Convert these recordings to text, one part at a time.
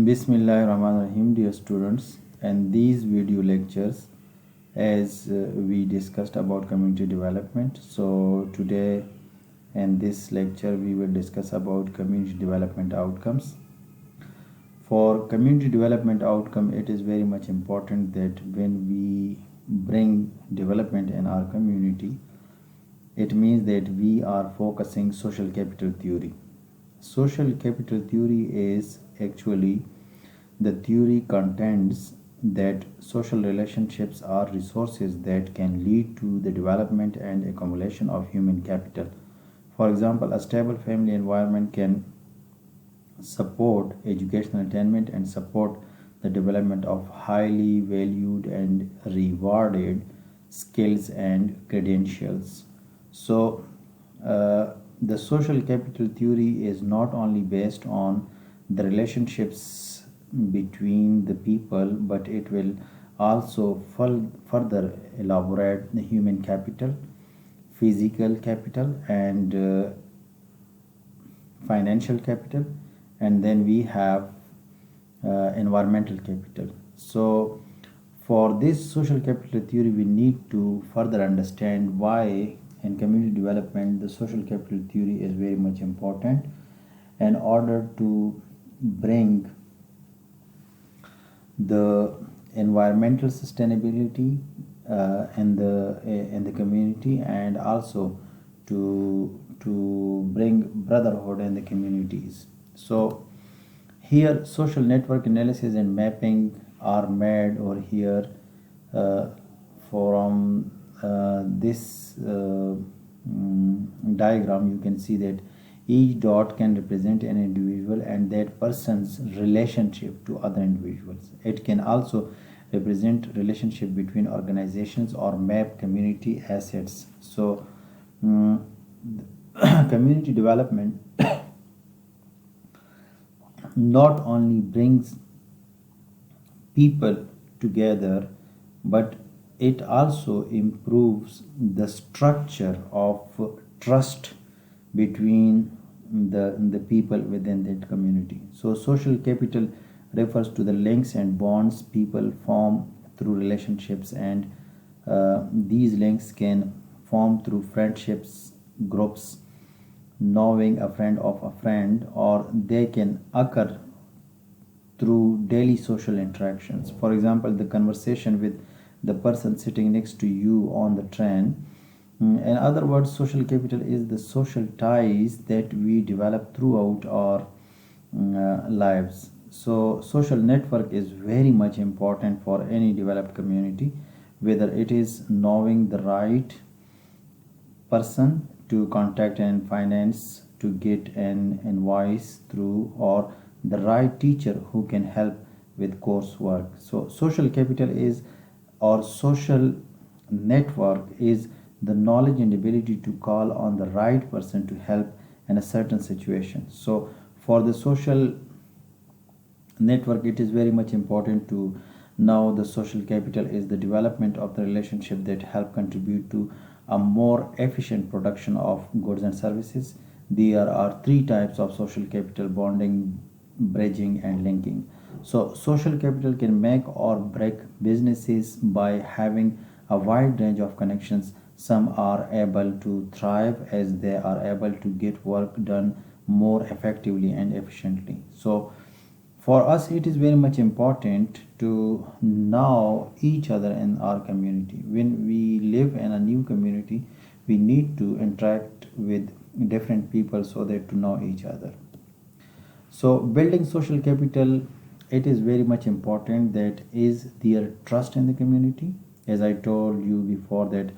Bismillahirrahmanirrahim, dear students, and these video lectures as we discussed about community development. So today in this lecture we will discuss about community development outcomes. For community development outcome, it is very much important that when we bring development in our community, it means that we are focusing social capital theory. Social capital theory is actually the theory contends that social relationships are resources that can lead to the development and accumulation of human capital. For example, a stable family environment can support educational attainment and support the development of highly valued and rewarded skills and credentials. So, the social capital theory is not only based on the relationships between the people, but it will also further elaborate the human capital, physical capital, and financial capital, and then we have environmental capital. So for this social capital theory, we need to further understand why in community development the social capital theory is very much important in order to bring the environmental sustainability in the community, and also to bring brotherhood in the communities. So here social network analysis and mapping are made over here from this diagram. You can see that each dot can represent an individual and that person's relationship to other individuals. It can also represent relationship between organizations or map community assets. So community development not only brings people together, but it also improves the structure of trust between the people within that community. So social capital refers to the links and bonds people form through relationships, and these links can form through friendships, groups, knowing a friend of a friend, or they can occur through daily social interactions. For example, the conversation with the person sitting next to you on the train. In other words, social capital is the social ties that we develop throughout our lives. So social network is very much important for any developed community, whether it is knowing the right person to contact and finance to get an invoice through, or the right teacher who can help with coursework. So social capital is, or social network is, the knowledge and ability to call on the right person to help in a certain situation. So for the social network, it is very much important to know the social capital is the development of the relationship that help contribute to a more efficient production of goods and services. There are three types of social capital: bonding, bridging, and linking. So social capital can make or break businesses by having a wide range of connections. Some are able to thrive as they are able to get work done more effectively and efficiently. So for us, it is very much important to know each other in our community. When we live in a new community, we need to interact with different people so that to know each other. So building social capital, it is very much important that is their trust in the community. As I told you before that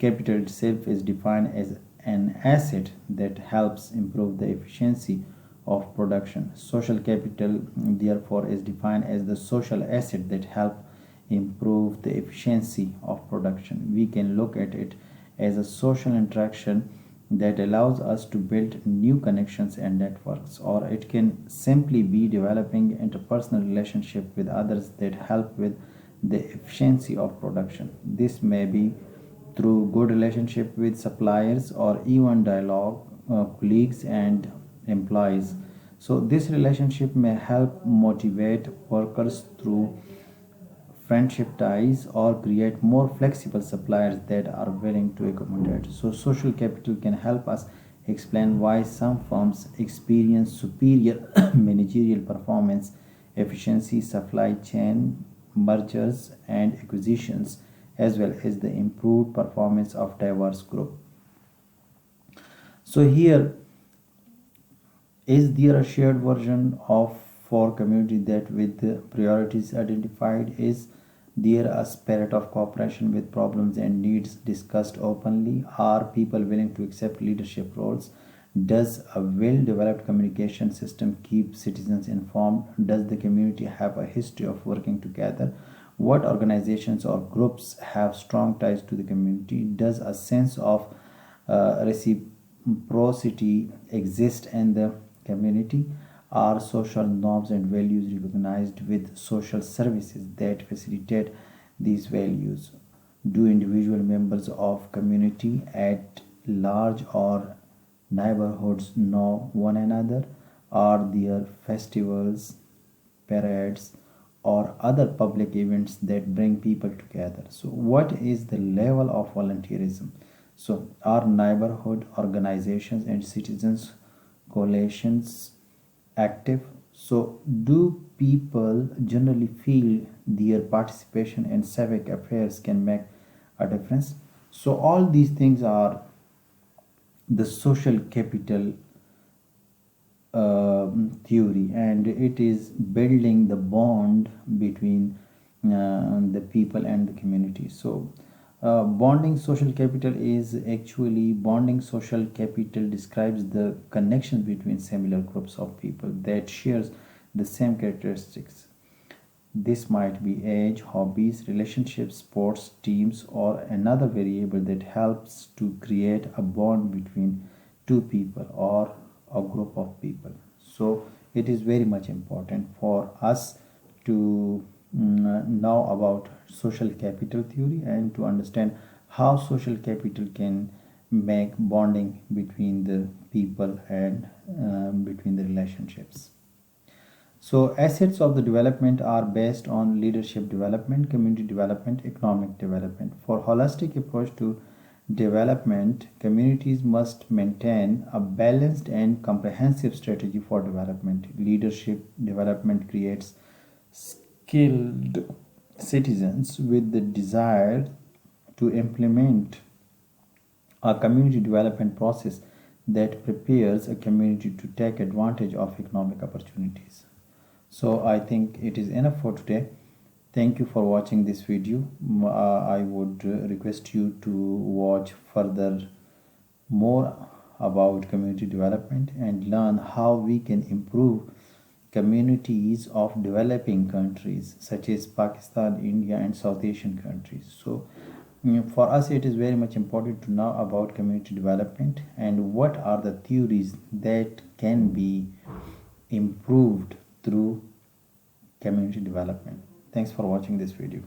capital itself is defined as an asset that helps improve the efficiency of production. Social capital therefore is defined as the social asset that help improve the efficiency of production. We can look at it as a social interaction that allows us to build new connections and networks, or it can simply be developing interpersonal relationship with others that help with the efficiency of production. This may be through good relationship with suppliers or even dialogue colleagues and employees. So this relationship may help motivate workers through friendship ties or create more flexible suppliers that are willing to accommodate. So social capital can help us explain why some firms experience superior managerial performance, efficiency, supply chain mergers and acquisitions, as well as the improved performance of diverse group. So here, is there a shared version of for community that with the priorities identified? Is there a spirit of cooperation with problems and needs discussed openly? Are people willing to accept leadership roles? Does a well-developed communication system keep citizens informed? Does the community have a history of working together? What organizations or groups have strong ties to the community? Does a sense of reciprocity exist in the community? Are social norms and values recognized with social services that facilitate these values? Do individual members of community at large or neighborhoods know one another? Are there festivals, parades, or other public events that bring people together? So, what is the level of volunteerism? So, are neighborhood organizations and citizens coalitions active? So, do people generally feel their participation in civic affairs can make a difference? So, all these things are the social capital theory, and it is building the bond between the people and the community. So bonding social capital describes the connections between similar groups of people that shares the same characteristics. This might be age, hobbies, relationships, sports, teams, or another variable that helps to create a bond between two people or a group of people. So, it is very much important for us to know about social capital theory and to understand how social capital can make bonding between the people and between the relationships. So, assets of the development are based on leadership development, community development, economic development. For holistic approach to development, communities must maintain a balanced and comprehensive strategy for development. Leadership development creates skilled citizens with the desire to implement a community development process that prepares a community to take advantage of economic opportunities. So I think it is enough for today. Thank you for watching this video. I would request you to watch further more about community development and learn how we can improve communities of developing countries such as Pakistan, India, and South Asian countries. So for us it is very much important to know about community development and what are the theories that can be improved through community development. Thanks for watching this video.